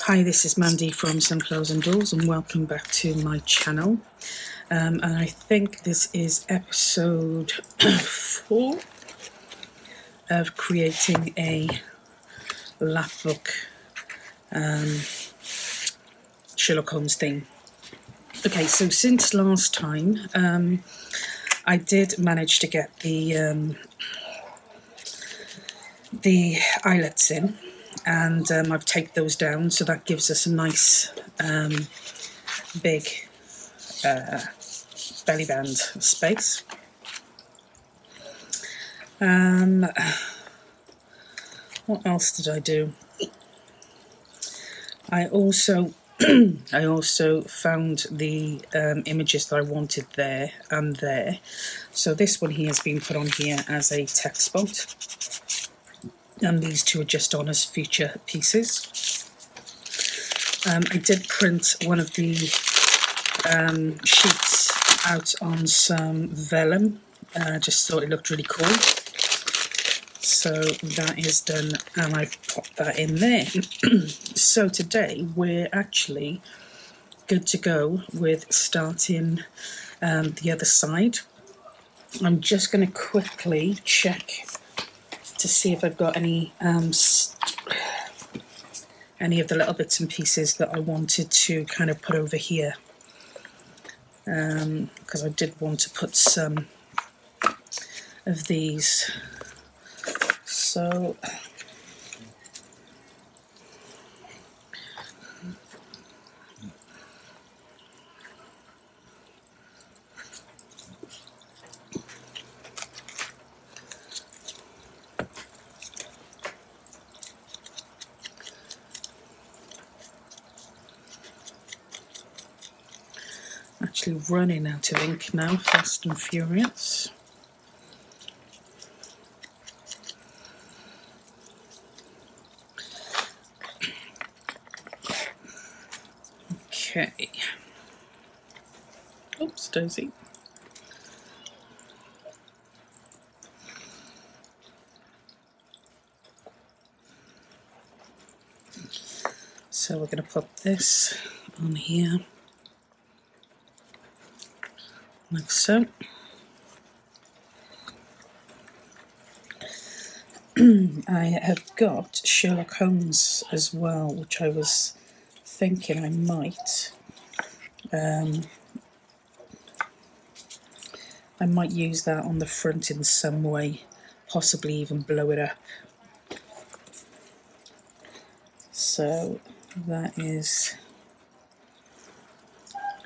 Hi, this is Mandy from SunflowersAndDors and welcome back to my channel. And I think this is episode 4 of creating a lapbook Sherlock Holmes theme. Okay, so since last time I did manage to get the eyelets in, and I've taped those down, so that gives us a nice big belly band space. What else did I do? I also found the images that I wanted there and there. So this one here has been put on here as a text spot, and these two are just on as feature pieces. I did print one of the sheets out on some vellum. Just thought it looked really cool. So that is done, and I've popped that in there. So today we're actually good to go with starting the other side. I'm just going to quickly check to see if I've got any of the little bits and pieces that I wanted to kind of put over here, because I did want to put some of these. So actually running out of ink now, fast and furious. Okay. Oops, Daisy. So we're going to put this on here, like so. I have got Sherlock Holmes as well, which I was thinking I might use that on the front in some way, possibly even blow it up. So that is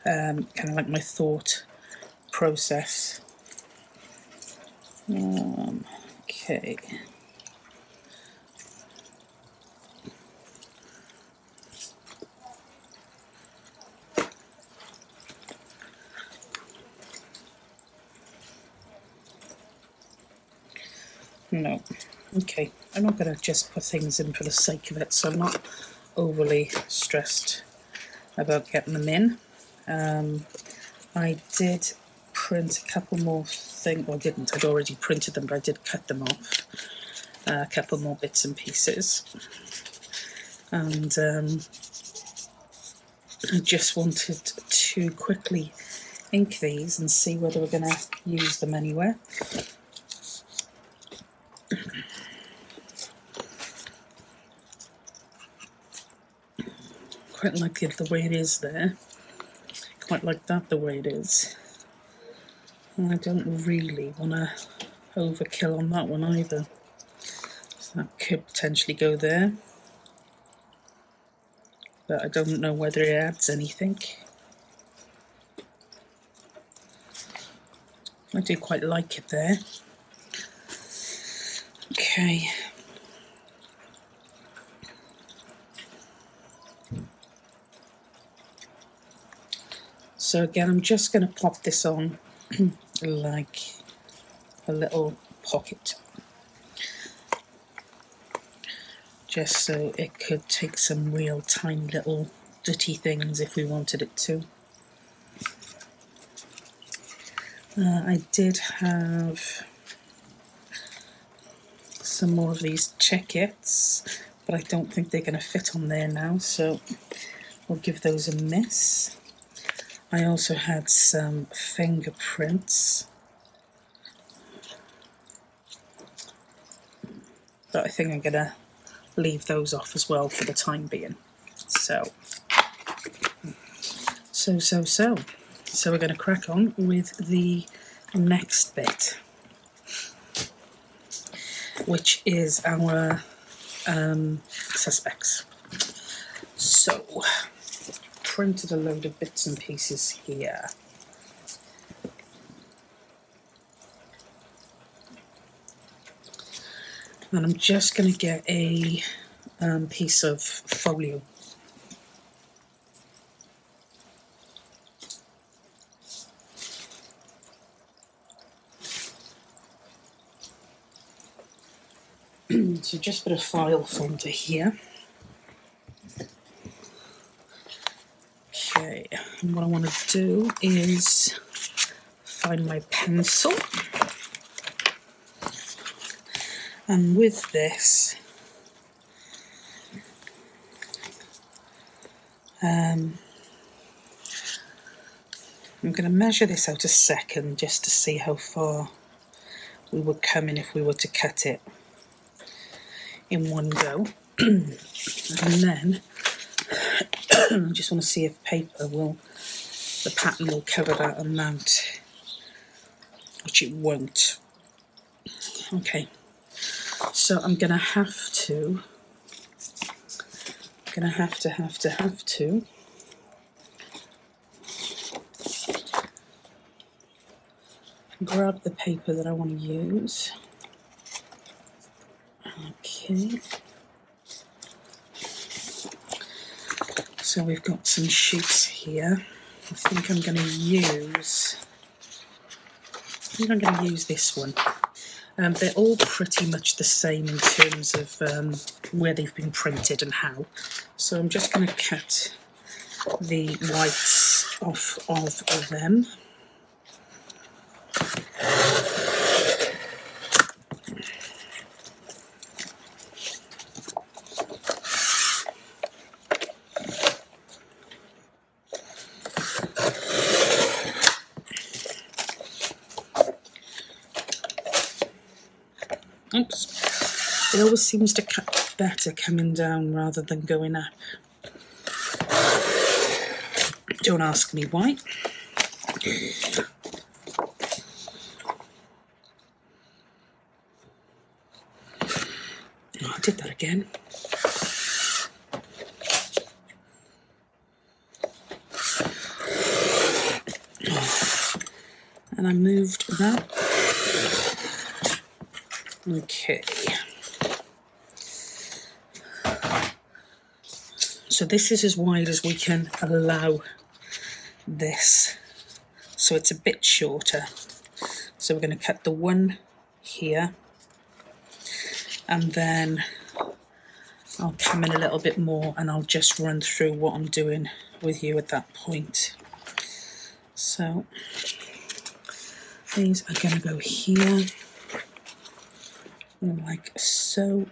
kind of like my thought process. Okay. No. Okay, I'm not going to just put things in for the sake of it, so I'm not overly stressed about getting them in. I did print a couple more things, well I didn't, I'd already printed them, but I did cut them off, a couple more bits and pieces. And I just wanted to quickly ink these and see whether we're going to use them anywhere. Quite like it the way it is there. Quite like that the way it is. And I don't really want to overkill on that one either. So that could potentially go there. But I don't know whether it adds anything. I do quite like it there. Okay. So again, I'm just going to pop this on like a little pocket, just so it could take some real tiny little dirty things if we wanted it to. I did have some more of these checkets, but I don't think they're going to fit on there now, so we'll give those a miss. I also had some fingerprints, but I think I'm going to leave those off as well for the time being. So we're going to crack on with the next bit, which is our suspects. So, printed a load of bits and pieces here. And I'm just going to get a piece of folio. So just put a file folder here. Okay, and what I want to do is find my pencil. And with this, I'm going to measure this out a second just to see how far we would come in if we were to cut it in one go. And then I just want to see if the pattern will cover that amount, which it won't. Okay, so I'm going to have to grab the paper that I want to use. Okay, so we've got some sheets here. I think I'm going to use this one. They're all pretty much the same in terms of where they've been printed and how. So I'm just going to cut the whites off of them. Oops. It always seems to cut better coming down rather than going up. Don't ask me why. Oh, I did that again. And I moved that. Okay. So this is as wide as we can allow this. So it's a bit shorter. So we're going to cut the one here. And then I'll come in a little bit more and I'll just run through what I'm doing with you at that point. So these are going to go here, like so.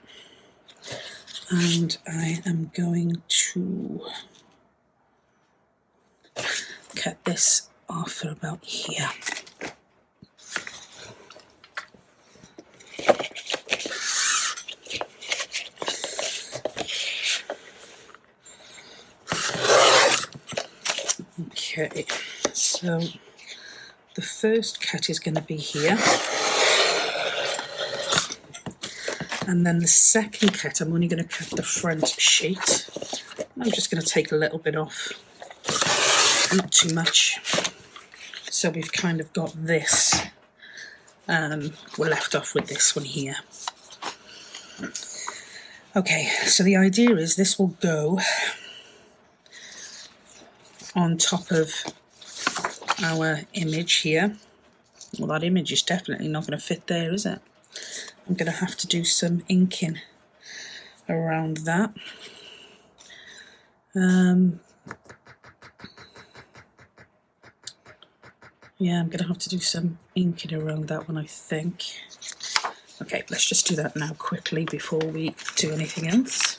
And I am going to cut this off for about here. Okay, so the first cut is going to be here. And then the second cut, I'm only going to cut the front sheet. I'm just going to take a little bit off, not too much. So we've kind of got this. We're left off with this one here. Okay, so the idea is this will go on top of our image here. Well, that image is definitely not going to fit there, is it? I'm going to have to do some inking around that. Yeah, I'm going to have to do some inking around that one, I think. Okay, let's just do that now quickly before we do anything else.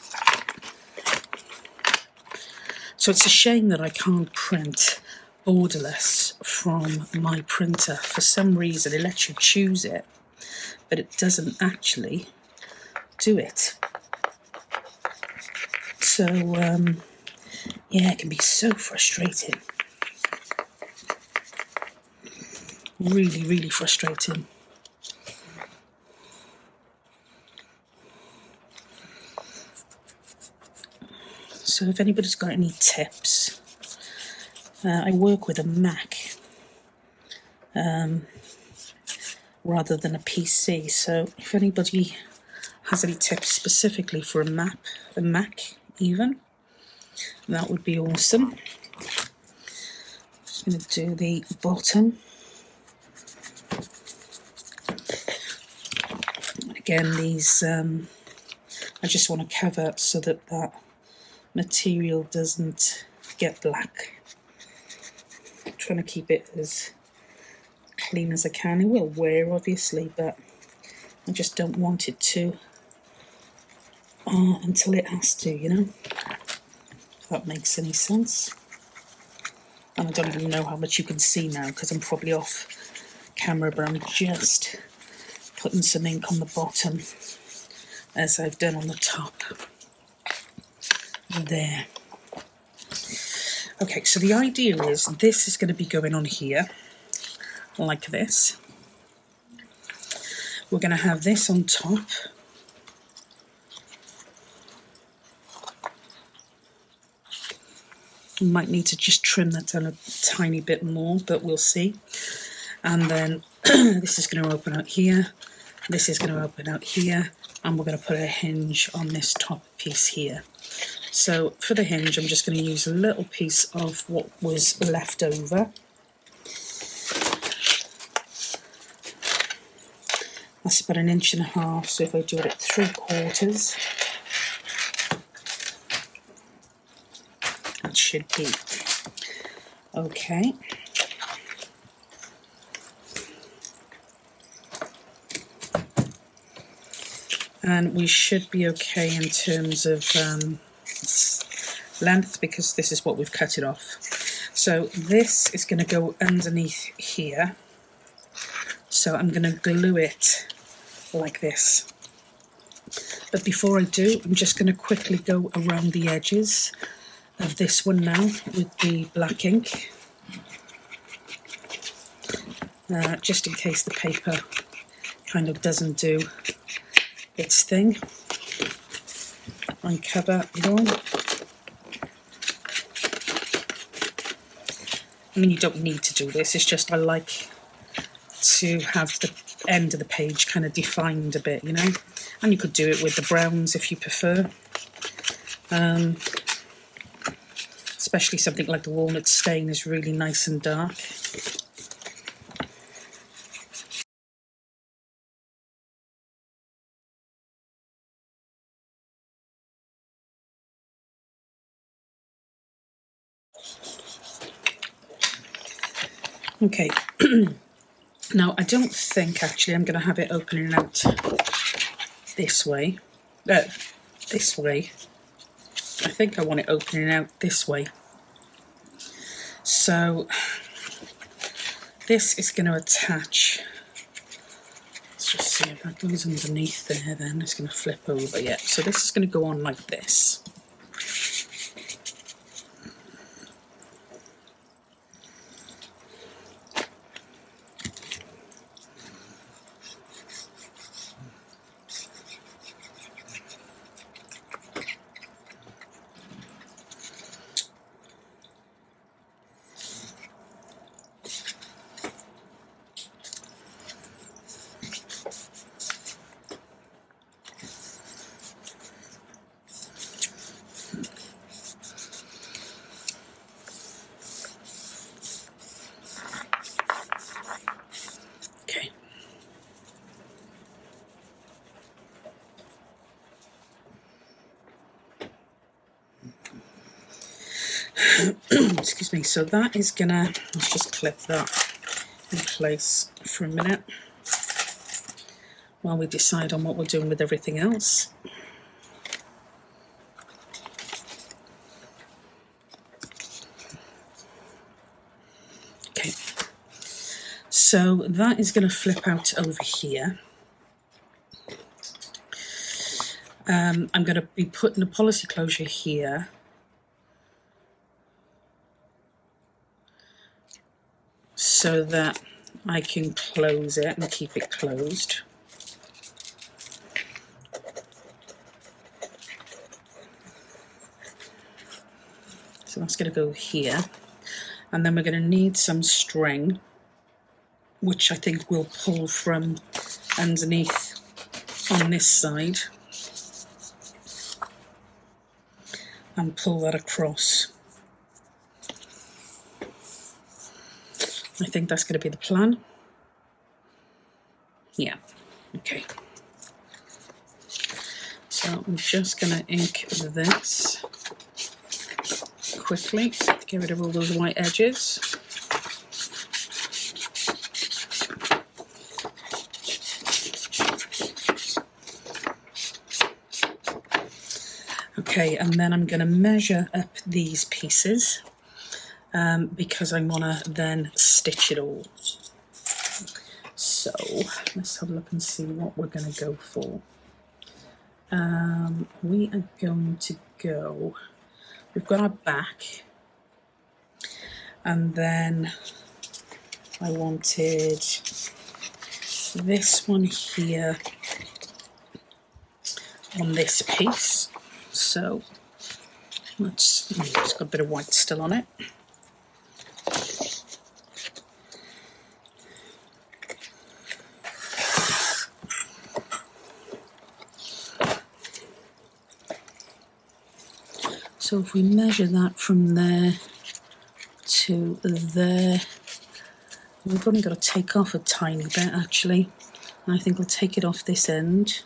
So it's a shame that I can't print borderless from my printer. For some reason it lets you choose it, but it doesn't actually do it. So yeah, it can be so frustrating. Really, really frustrating. So if anybody's got any tips, I work with a Mac rather than a PC, so if anybody has any tips specifically for a Mac even, that would be awesome. Just going to do the bottom. Again, these I just want to cover so that that material doesn't get black. I'm trying to keep it as clean as I can. It will wear obviously, but I just don't want it to until it has to, you know, if that makes any sense. And I don't even know how much you can see now because I'm probably off camera, but I'm just putting some ink on the bottom as I've done on the top. There. Okay, so the idea is this is going to be going on here, like this. We're going to have this on top. Might need to just trim that down a tiny bit more, but we'll see. And then this is going to open out here. This is going to open out here. And we're going to put a hinge on this top piece here. So for the hinge, I'm just going to use a little piece of what was left over. That's about 1.5 inches, so if I do it at 3/4, that should be okay. And we should be okay in terms of length, because this is what we've cut it off. So this is going to go underneath here. So I'm going to glue it like this. But before I do, I'm just going to quickly go around the edges of this one now with the black ink. Just in case the paper kind of doesn't do its thing. Uncover it all. I mean, you don't need to do this, it's just I like to have the end of the page kind of defined a bit, you know. And you could do it with the browns if you prefer. Especially something like the walnut stain is really nice and dark. Okay, now I don't think actually I'm going to have it opening out this way. This way. I think I want it opening out this way. So this is going to attach. Let's just see if that goes underneath there then. It's going to flip over, yeah. So this is going to go on like this. Excuse me, so that is gonna, let's just clip that in place for a minute while we decide on what we're doing with everything else. So that is going to flip out over here. I'm going to be putting a policy closure here. So that I can close it and keep it closed. So that's going to go here. And then we're going to need some string, which I think we'll pull from underneath on this side and pull that across. I think that's going to be the plan. Yeah, okay. So I'm just going to ink this quickly to get rid of all those white edges. Okay, and then I'm going to measure up these pieces because I want to then stitch it all. So let's have a look and see what we're going to go for. We are going to go, we've got our back, and then I wanted this one here on this piece. So let's, it's got a bit of white still on it. So if we measure that from there to there, we've only got to take off a tiny bit actually. And I think we'll take it off this end.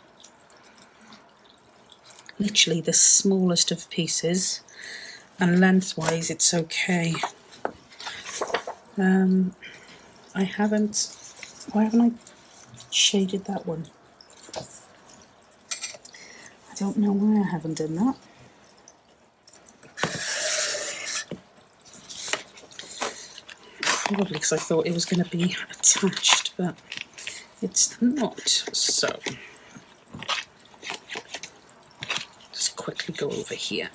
Literally the smallest of pieces, and lengthwise it's okay. Why haven't I shaded that one? I don't know why I haven't done that. Probably because I thought it was going to be attached, but it's not. So just quickly go over here.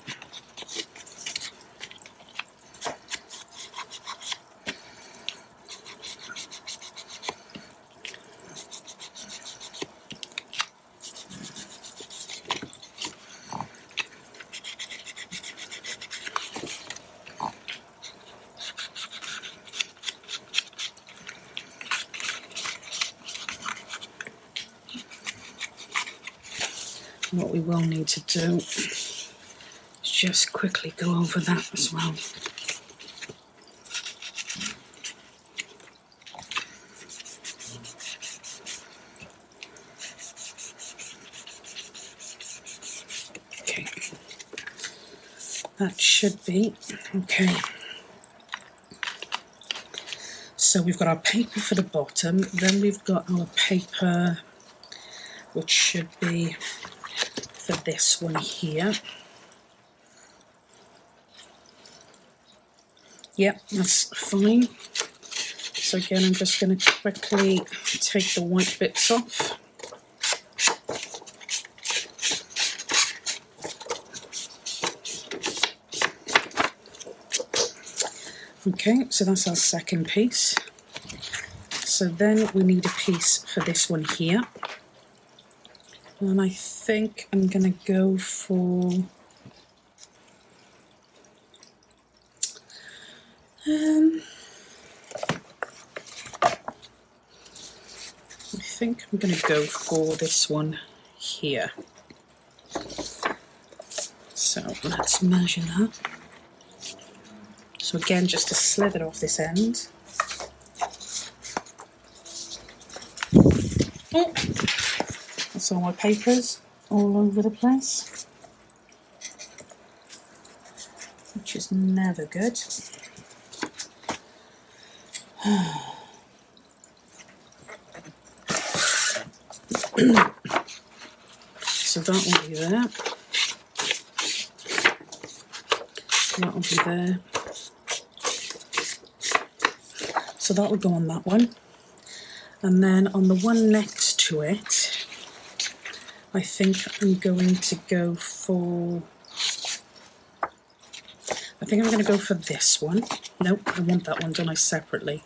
What we will need to do is just quickly go over that as well. Okay, that should be okay. So we've got our paper for the bottom, then we've got our paper which should be for this one here. Yep, that's fine. So again, I'm just going to quickly take the white bits off. Okay, so that's our second piece. So then we need a piece for this one here. And I think I'm going to go for this one here. So let's measure that. So again, just to slither off this end. Oh, that's all my papers all over the place, which is never good. So that will be there. That will be there. So that will go on that one. And then on the one next to it, I think I'm going to go for, this one. Nope, I want that one, don't I, separately?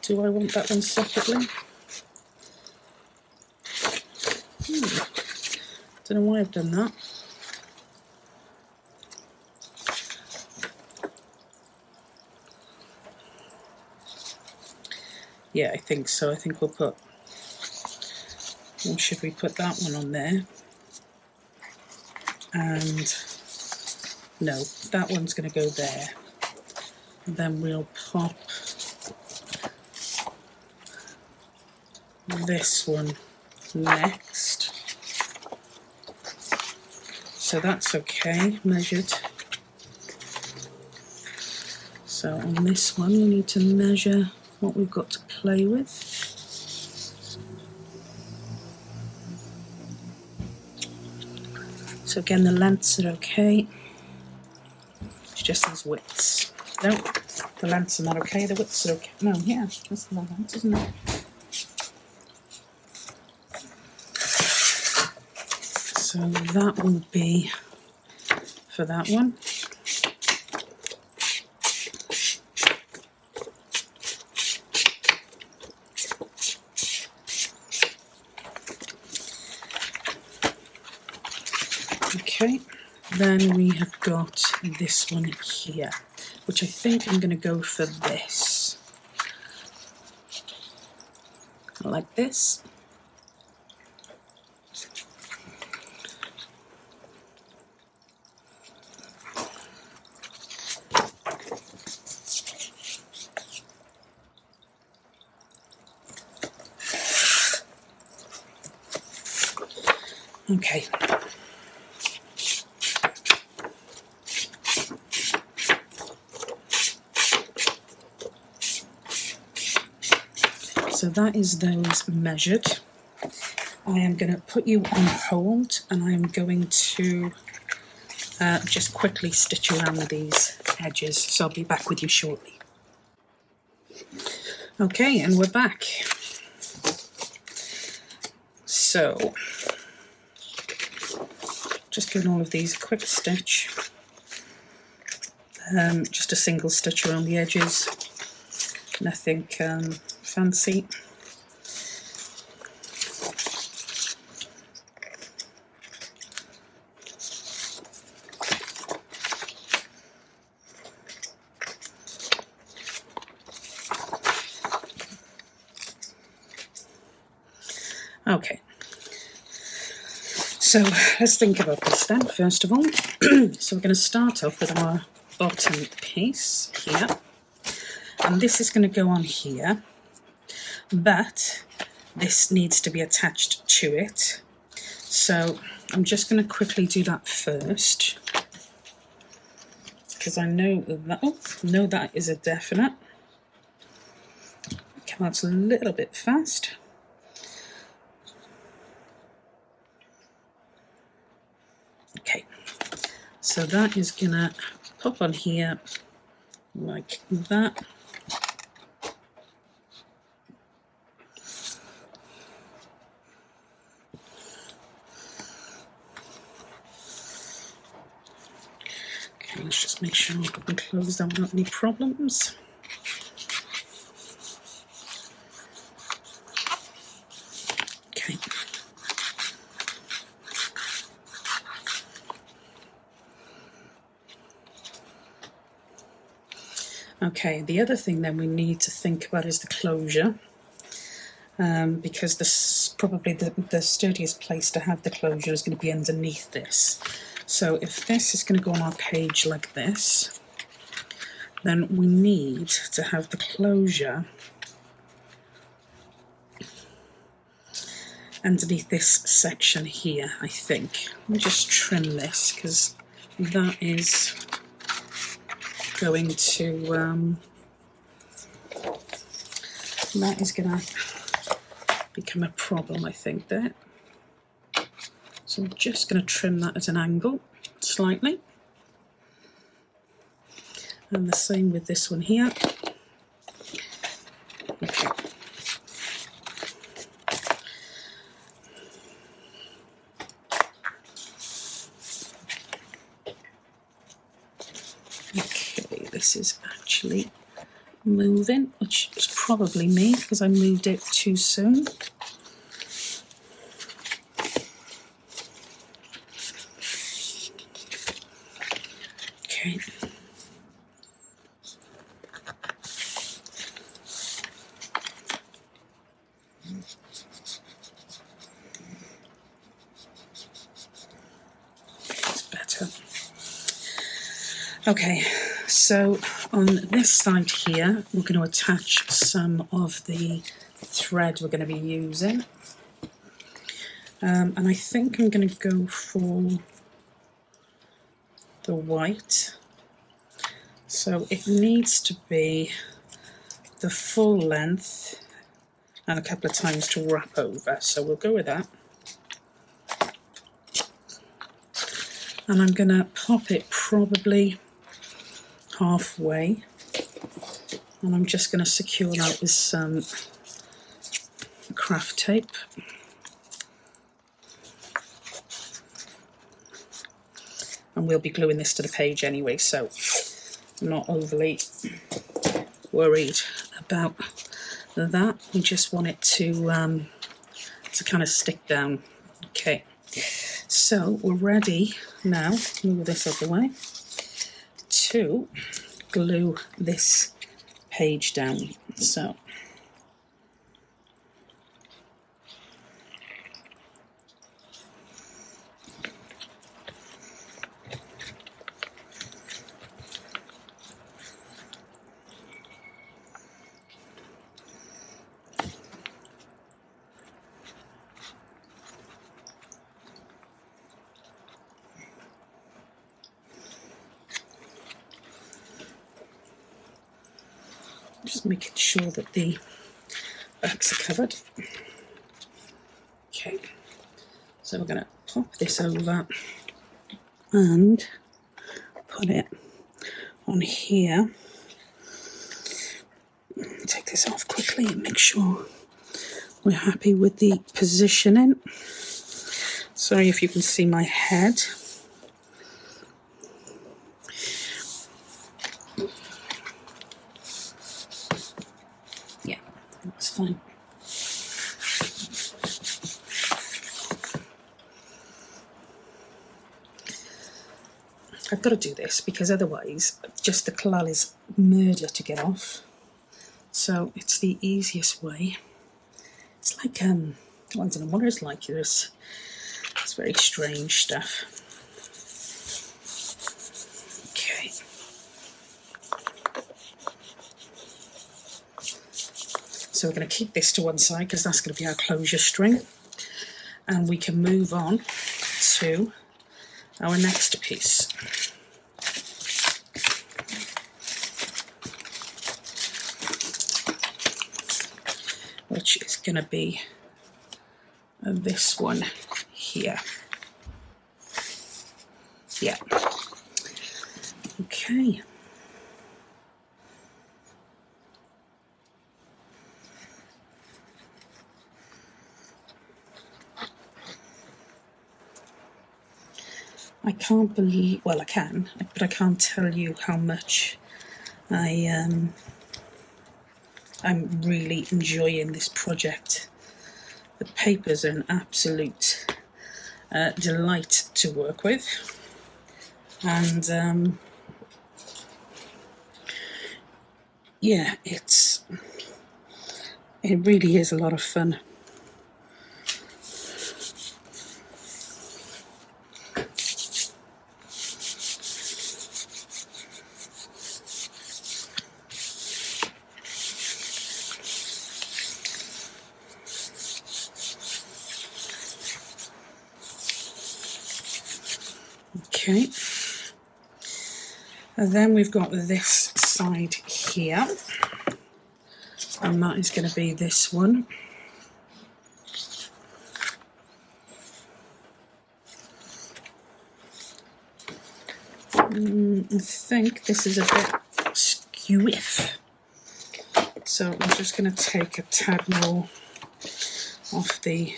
Do I want that one separately? Don't know why I've done that. Yeah, I think so. I think we'll put, or should we put that one on there? And no, that one's going to go there. And then we'll pop this one next. So that's okay, measured. So on this one, we need to measure what we've got to play with. So again, the lengths are okay. It's just these widths. No, the lengths are not okay, the widths are okay. No, yeah, that's the length, isn't it? So that will be for that one. Okay, then we have got this one here, which I think I'm going to go for this. Like this. Okay. So that is those measured. I am going to put you on hold and I am going to just quickly stitch around these edges. So I'll be back with you shortly. Okay, and we're back. So, just giving all of these a quick stitch. Just a single stitch around the edges. Nothing fancy. Okay, so let's think about this then, first of all. So we're going to start off with our bottom piece here, and this is going to go on here, but this needs to be attached to it. So I'm just going to quickly do that first, because I know that, that is a definite. Come out a little bit fast. Okay, so that is gonna pop on here like that. Okay, let's just make sure we can close down without any problems. Okay. Okay, the other thing then we need to think about is the closure, because this probably the sturdiest place to have the closure is going to be underneath this. So if this is going to go on our page like this, then we need to have the closure underneath this section here, I think. Let me just trim this, because that is going to become a problem, I think, there. So I'm just going to trim that at an angle slightly, and the same with this one here. this is actually moving, which is probably me because I moved it too soon. Okay. Okay, so on this side here, we're going to attach some of the thread we're going to be using. And I think I'm going to go for the white. So it needs to be the full length and a couple of times to wrap over. So we'll go with that. And I'm going to pop it probably halfway, and I'm just going to secure that with some craft tape. And we'll be gluing this to the page anyway, so I'm not overly worried about that. We just want it to kind of stick down. Okay, so we're ready now, move this out of the way, to glue this page down. So just making sure that the backs are covered. Okay, so we're going to pop this over and put it on here. Take this off quickly and make sure we're happy with the positioning. Sorry if you can see my head. Yeah, that's fine. I've got to do this because otherwise just the collal is murder to get off. So it's the easiest way. It's like, I don't know what it's like. It's very strange stuff. Okay. So we're going to keep this to one side because that's going to be our closure string. And we can move on to our next piece. Which is going to be this one here. Yeah. Okay. I can't believe, well, I can, but I can't tell you how much I'm really enjoying this project. The papers are an absolute delight to work with, and yeah, it really is a lot of fun. Okay, and then we've got this side here, and that is going to be this one. I think this is a bit stiff, so I'm just going to take a tad more off the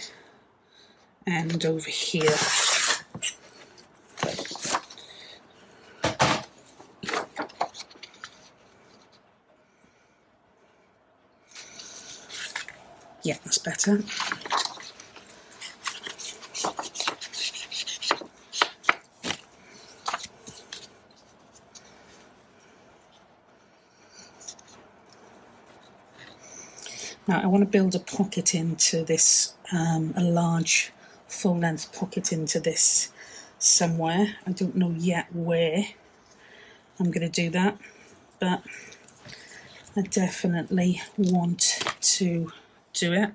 end over here. better. Now I want to build a pocket into this, a large full-length pocket into this somewhere. I don't know yet where I'm going to do that, but I definitely want to do it.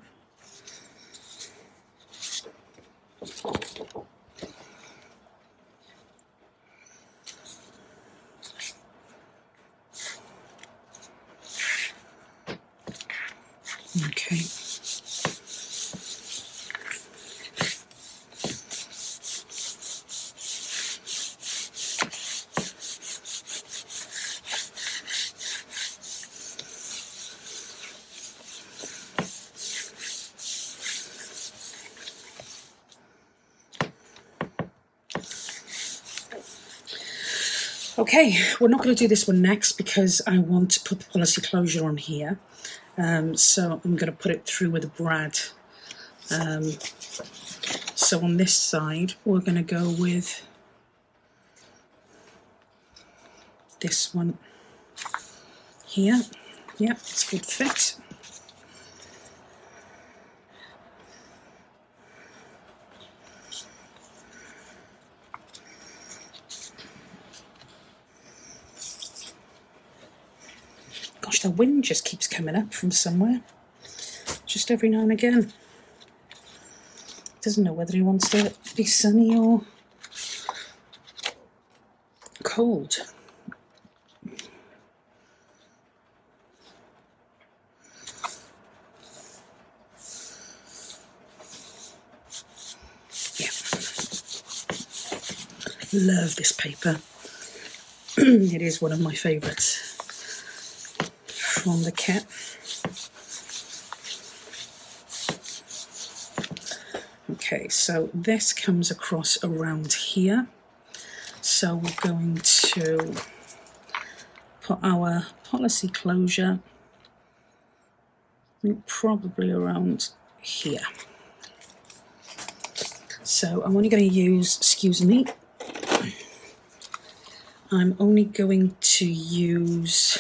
Okay. Okay, we're not going to do this one next because I want to put the policy closure on here. So I'm going to put it through with a brad. So on this side, we're going to go with this one here. Yeah, it's a good fit. Gosh, the wind just keeps coming up from somewhere, just every now and again. Doesn't know whether he wants to be sunny or cold. Yeah. Love this paper. It is one of my favourites from the kit. Okay, so this comes across around here. So we're going to put our policy closure probably around here. So I'm only going to use, excuse me, I'm only going to use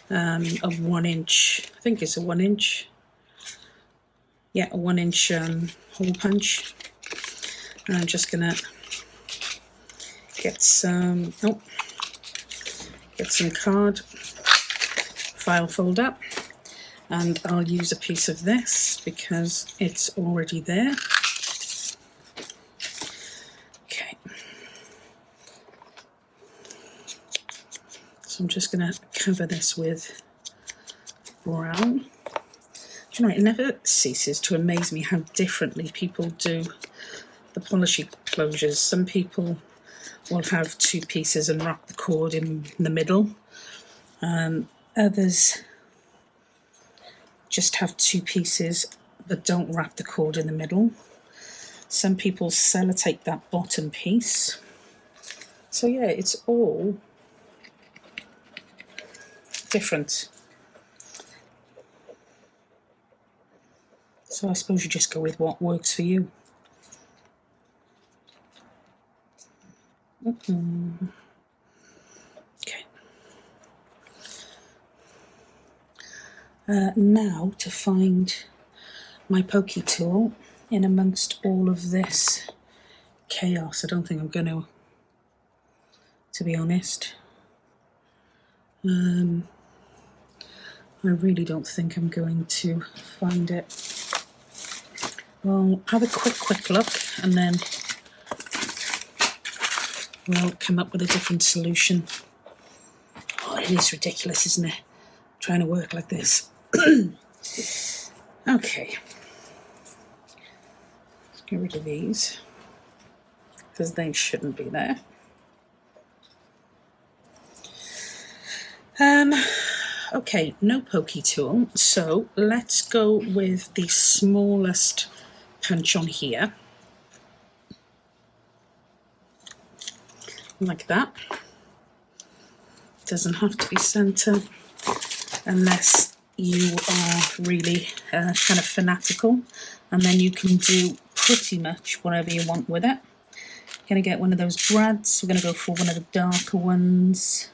a 1 inch, I think it's a 1 inch, yeah, a 1 inch hole punch. And I'm just gonna get some, get some card, file folder, and I'll use a piece of this because it's already there. Okay. So I'm just gonna cover this with brown. Do you know, it never ceases to amaze me how differently people do the policy closures. Some people will have 2 pieces and wrap the cord in the middle. Others just have 2 pieces but don't wrap the cord in the middle. Some people sellotape that bottom piece. So yeah, it's all different. So I suppose you just go with what works for you. Okay. Now to find my pokey tool in amongst all of this chaos. I don't think I'm going to be honest. I really don't think I'm going to find it. Well, have a quick look and then we'll come up with a different solution. Oh, it is ridiculous, isn't it? Trying to work like this. Okay. Let's get rid of these because they shouldn't be there. Okay, no pokey tool, so let's go with the smallest punch on here, like that. Doesn't have to be centre unless you are really kind of fanatical, and then you can do pretty much whatever you want with it. Going to get one of those brads. We're going to go for one of the darker ones.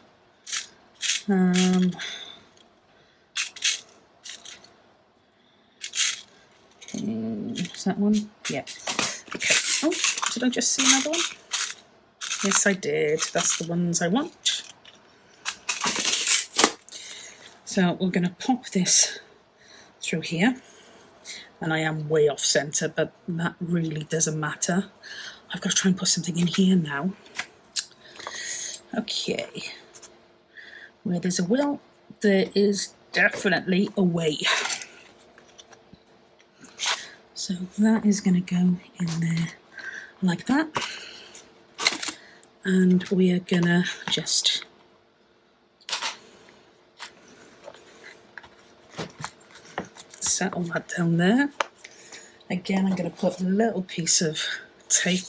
Is that one? Yeah. Okay. Oh, did I just see another one? Yes, I did. That's the ones I want. So we're going to pop this through here. And I am way off centre, but that really doesn't matter. I've got to try and put something in here now. Okay. Where there's a will, there is definitely a way. So that is going to go in there like that. And we are going to just settle that down there. Again, I'm going to put a little piece of tape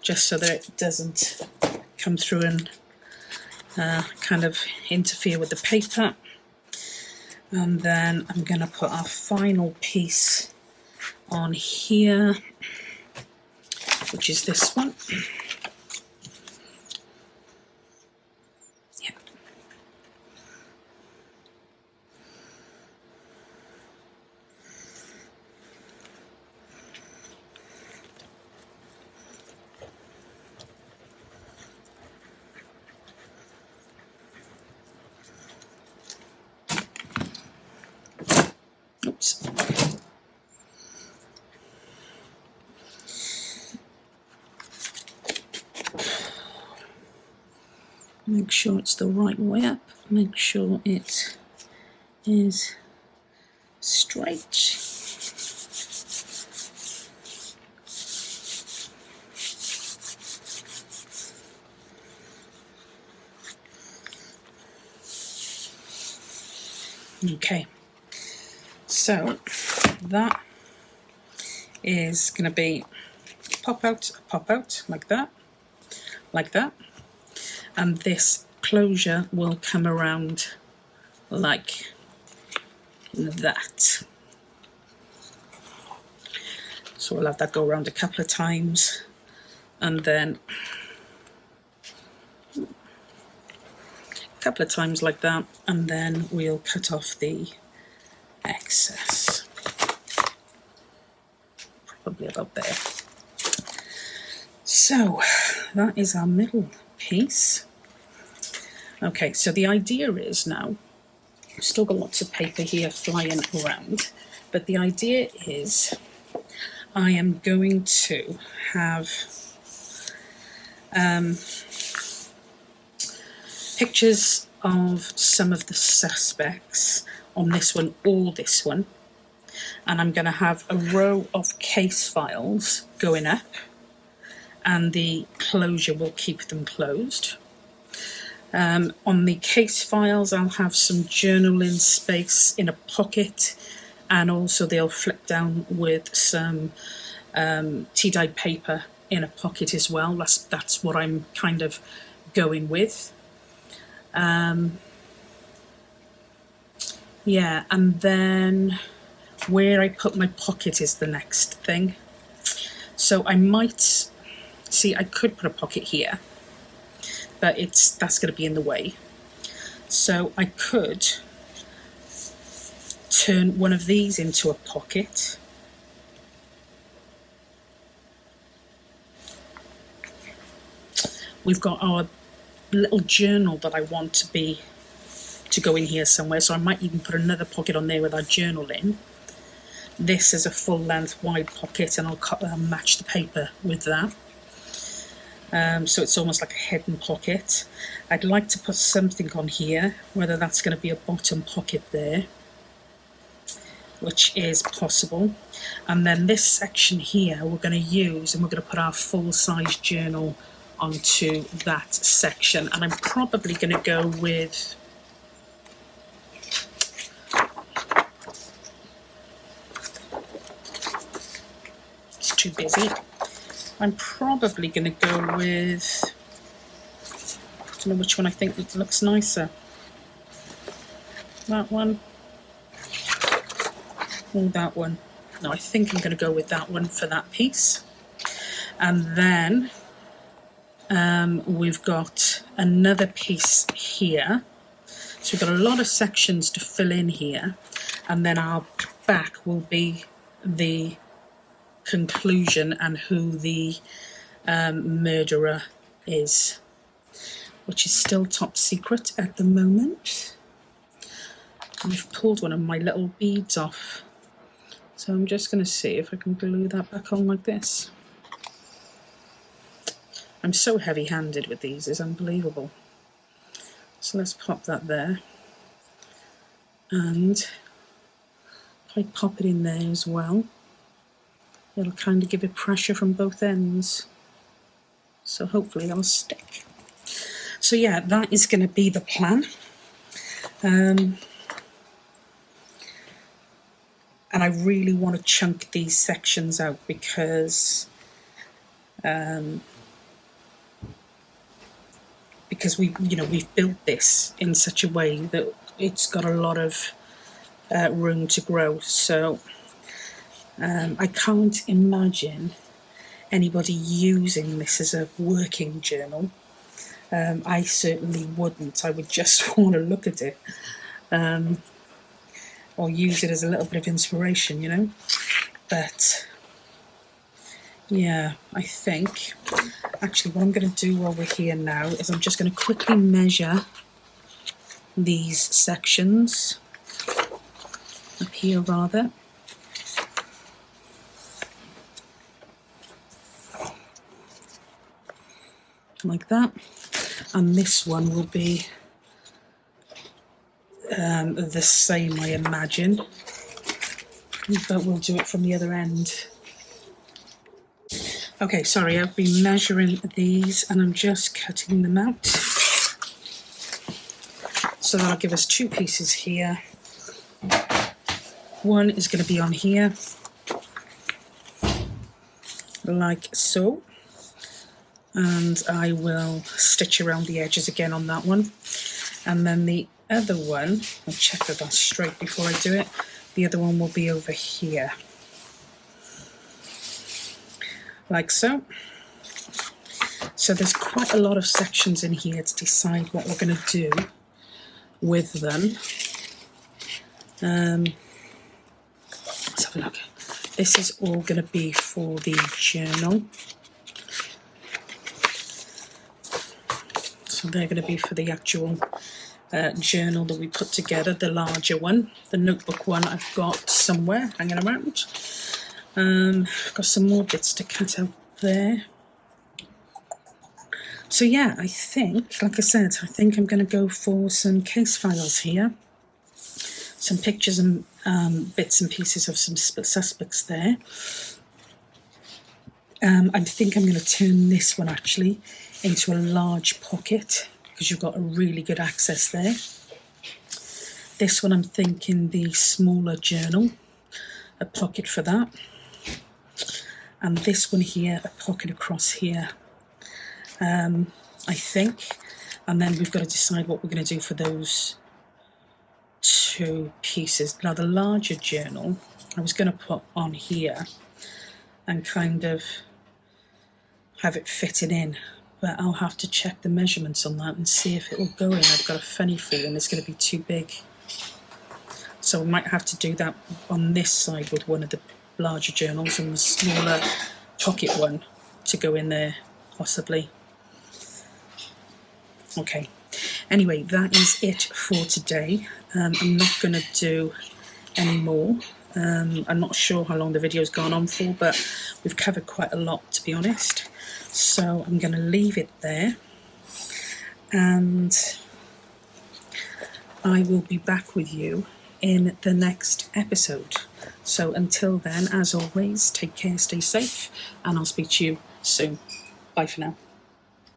just so that it doesn't come through and kind of interfere with the paper. And then I'm going to put our final piece on here, which is this one. Yeah. Oops. Make sure it's the right way up. Make sure it is straight. Okay, so that is going to be pop out, like that, and this closure will come around like that. So we'll have that go around a couple of times, and then a couple of times like that, and then we'll cut off the excess. Probably about there. So that is our middle piece. Okay, so the idea is now, I've still got lots of paper here flying around, but the idea is I am going to have pictures of some of the suspects on this one or this one, and I'm going to have a row of case files going up, and the closure will keep them closed. On the case files, I'll have some journaling space in a pocket, and also they'll flip down with some tea-dyed paper in a pocket as well. That's what I'm kind of going with. Yeah, and then where I put my pocket is the next thing. So I might, see, I could put a pocket here, but that's going to be in the way. So I could turn one of these into a pocket. We've got our little journal that I want to go in here somewhere, so I might even put another pocket on there with our journal in. This is a full length wide pocket, and I'll match the paper with that. So it's almost like a hidden pocket. I'd like to put something on here, whether that's going to be a bottom pocket there, which is possible. And then this section here we're going to use, and we're going to put our full-size journal onto that section. And I'm probably going to go with it's too busy. I'm probably going to go with, I don't know which one I think looks nicer. That one. or that one. No, I think I'm going to go with that one for that piece. And then we've got another piece here. So we've got a lot of sections to fill in here, and then our back will be the conclusion and who the murderer is, which is still top secret at the moment. I've pulled one of my little beads off, so I'm just going to see if I can glue that back on like this. I'm so heavy-handed with these, it's unbelievable. So let's pop that there, and if I pop it in there as well, it'll kind of give it pressure from both ends, so hopefully that'll stick. So yeah, that is going to be the plan. And I really want to chunk these sections out because we've built this in such a way that it's got a lot of room to grow. So I can't imagine anybody using this as a working journal. I certainly wouldn't. I would just want to look at it, or use it as a little bit of inspiration, you know. But yeah, I think actually what I'm going to do while we're here now is I'm just going to quickly measure these sections up here rather. Like that. And this one will be the same, I imagine, but we'll do it from the other end. Okay, sorry, I've been measuring these and I'm just cutting them out. So that'll give us two pieces here. One is going to be on here, like so. And I will stitch around the edges again on that one. And then the other one, I'll check that that's straight before I do it. The other one will be over here. Like so. So there's quite a lot of sections in here to decide what we're going to do with them. Let's have a look. This is all going to be for the journal. So they're going to be for the actual journal that we put together, the larger one. The notebook one I've got somewhere hanging around. I've got some more bits to cut out there. So yeah, I think, like I said, I think I'm going to go for some case files here. Some pictures and bits and pieces of some suspects there. I think I'm going to turn this one actually into a large pocket because you've got a really good access there. This one I'm thinking the smaller journal, a pocket for that. And this one here, a pocket across here, I think. And then we've got to decide what we're going to do for those two pieces. Now the larger journal I was going to put on here and kind of have it fitted in, but I'll have to check the measurements on that and see if it will go in. I've got a funny feeling it's going to be too big, so we might have to do that on this side with one of the larger journals and the smaller pocket one to go in there possibly. Okay, anyway, that is it for today. I'm not going to do any more. I'm not sure how long the video's gone on for, but we've covered quite a lot, to be honest. So I'm going to leave it there, and I will be back with you in the next episode. So until then, as always, take care, stay safe, and I'll speak to you soon. Bye for now.